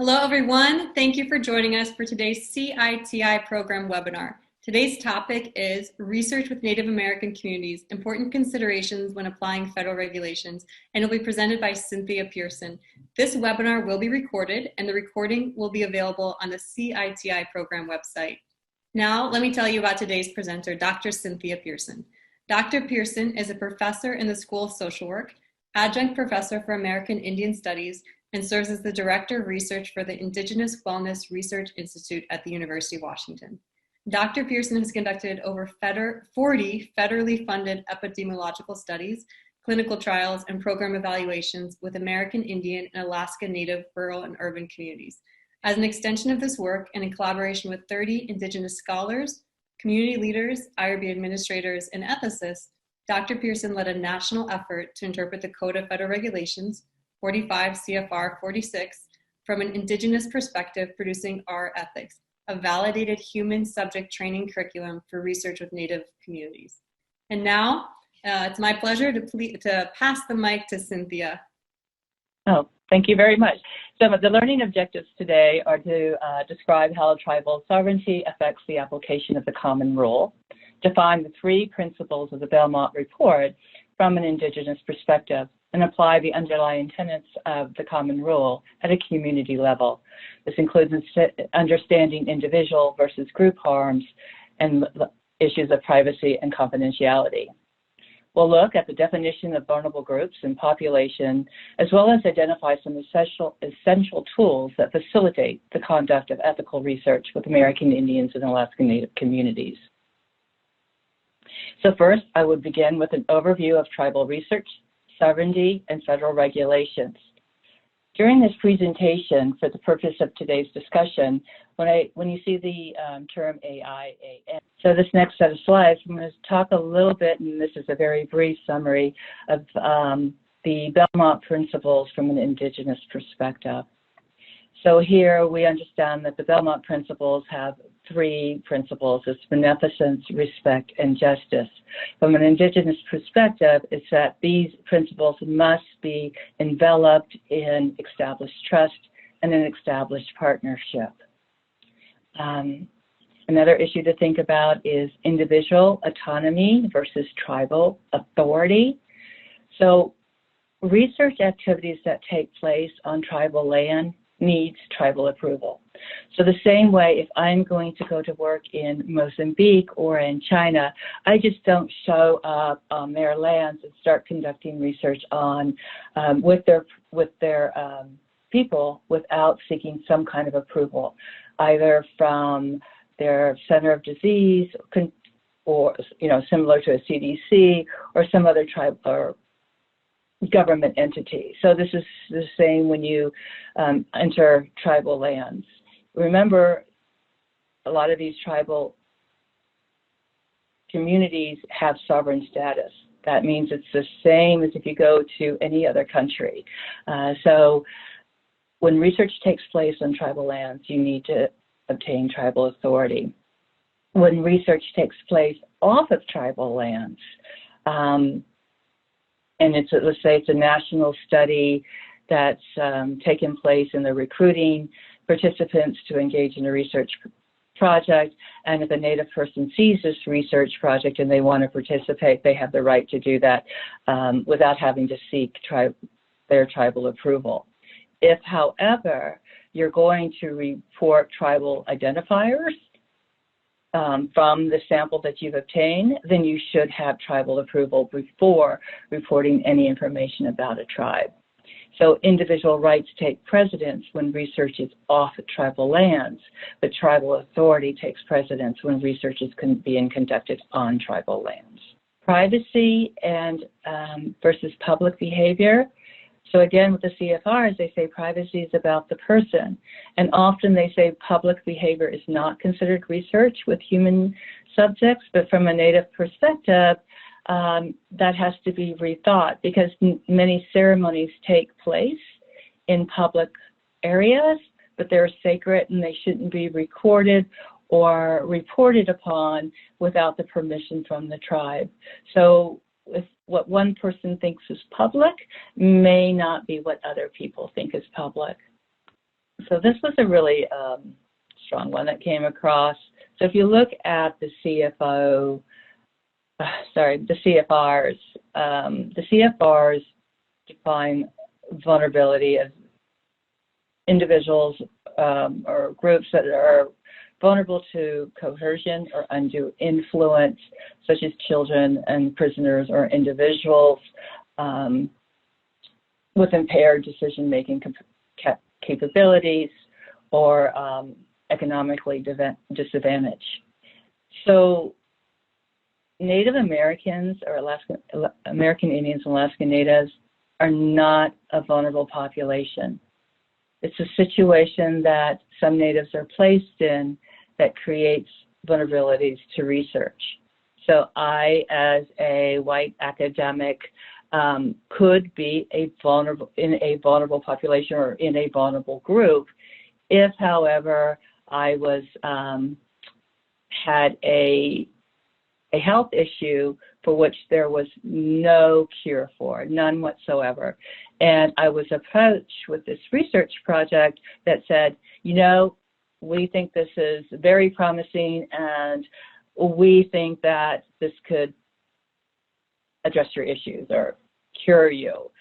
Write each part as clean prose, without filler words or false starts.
Hello, everyone. Thank you for joining us for today's CITI program webinar. Today's topic is Research with Native American Communities, Important Considerations when Applying Federal Regulations, and it will be presented by Cynthia Pearson. This webinar will be recorded, and the recording will be available on the CITI program website. Now, let me tell you about today's presenter, Dr. Cynthia Pearson. Dr. Pearson is a professor in the School of Social Work, adjunct professor for American Indian Studies, and serves as the Director of Research for the Indigenous Wellness Research Institute at the University of Washington. Dr. Pearson has conducted over 40 federally funded epidemiological studies, clinical trials, and program evaluations with American Indian and Alaska Native rural and urban communities. As an extension of this work and in collaboration with 30 Indigenous scholars, community leaders, IRB administrators, and ethicists, Dr. Pearson led a national effort to interpret the Code of Federal Regulations, 45 CFR 46, from an Indigenous perspective, producing our ethics, a validated human subject training curriculum for research with Native communities. And now, it's my pleasure to pass the mic to Cynthia. Oh, thank you very much. So the learning objectives today are to describe how tribal sovereignty affects the application of the Common Rule, define the 3 principles of the Belmont Report from an Indigenous perspective, and apply the underlying tenets of the Common Rule at a community level. This includes understanding individual versus group harms and issues of privacy and confidentiality. We'll look at the definition of vulnerable groups and population, as well as identify some essential tools that facilitate the conduct of ethical research with American Indians and Alaska Native communities. So first, I would begin with an overview of tribal research, sovereignty, and federal regulations. During this presentation, for the purpose of today's discussion, when you see the term AIAN, so this next set of slides, I'm going to talk a little bit, and this is a very brief summary of the Belmont Principles from an Indigenous perspective. So here we understand that the Belmont Principles have 3 principles. It's beneficence, respect, and justice. From an Indigenous perspective, it's that these principles must be enveloped in established trust and an established partnership. Another issue to think about is individual autonomy versus tribal authority. So research activities that take place on tribal land needs tribal approval. So the same way, if I'm going to go to work in Mozambique or in China, I just don't show up on their lands and start conducting research on with their people without seeking some kind of approval, either from their center of disease or similar to a CDC or some other tribe or government entity. So this is the same when you enter tribal lands. Remember, a lot of these tribal communities have sovereign status. That means it's the same as if you go to any other country. So when research takes place on tribal lands, you need to obtain tribal authority. When research takes place off of tribal lands, and let's say it's a national study that's taken place in the recruiting participants to engage in a research project, and if a Native person sees this research project and they want to participate, they have the right to do that without having to seek their tribal approval. If, however, you're going to report tribal identifiers from the sample that you've obtained, then you should have tribal approval before reporting any information about a tribe. So individual rights take precedence when research is off tribal lands, but tribal authority takes precedence when research is being conducted on tribal lands. Privacy and versus public behavior. So again, with the CFRs, they say privacy is about the person. And often they say public behavior is not considered research with human subjects, but from a Native perspective, that has to be rethought because many ceremonies take place in public areas, but they're sacred and they shouldn't be recorded or reported upon without the permission from the tribe. So if what one person thinks is public may not be what other people think is public. So this was a really strong one that came across. So if you look at the CFRs define vulnerability as individuals or groups that are vulnerable to coercion or undue influence, such as children and prisoners or individuals with impaired decision-making capabilities or economically disadvantaged. So Native Americans or American Indians and Alaska Natives are not a vulnerable population. It's a situation that some natives are placed in that creates vulnerabilities to research. So I, as a white academic, could be in a vulnerable population or in a vulnerable group if, however, I was had a health issue for which there was no cure for, none whatsoever. And I was approached with this research project that said, you know, we think this is very promising and we think that this could address your issues or cure you.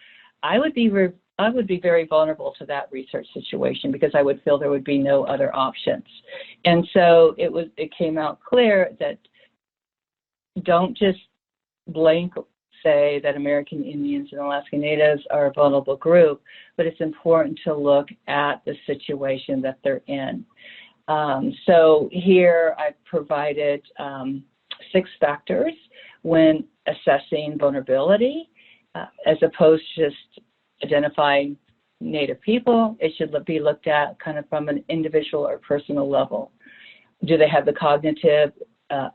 I would be very vulnerable to that research situation because I would feel there would be no other options. And so it came out clear that don't just blank say that American Indians and Alaska Natives are a vulnerable group, but it's important to look at the situation that they're in. So here I've provided 6 factors when assessing vulnerability, as opposed to just identifying Native people. It should be looked at kind of from an individual or personal level. Do they have the cognitive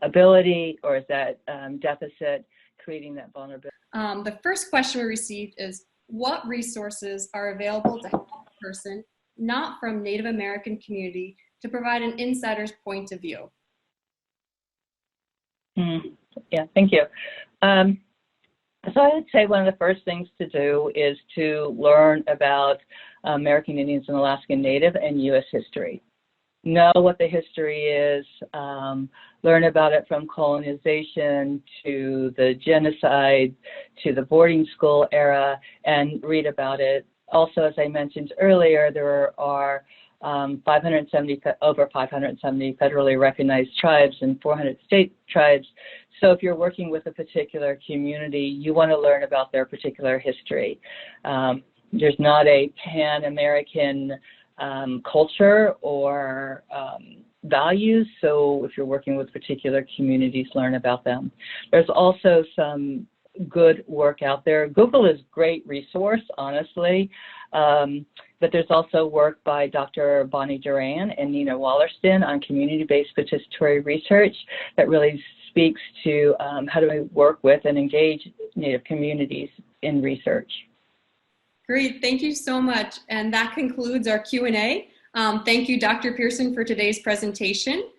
ability, or is that deficit creating that vulnerability? The first question we received is, what resources are available to help a person not from Native American community to provide an insider's point of view? Yeah, thank you. So I would say one of the first things to do is to learn about American Indians and Alaska Native and U.S. history. Know what the history is, learn about it from colonization to the genocide to the boarding school era, and read about it. Also, as I mentioned earlier, there are over 570 federally recognized tribes and 400 state tribes. So if you're working with a particular community, you want to learn about their particular history. There's not a Pan-American culture or values, so if you're working with particular communities, learn about them. There's also some good work out there. Google is a great resource, honestly, but there's also work by Dr. Bonnie Duran and Nina Wallerston on community-based participatory research that really speaks to how do we work with and engage Native communities in research. Great, thank you so much. And that concludes our Q&A. Thank you, Dr. Pearson, for today's presentation.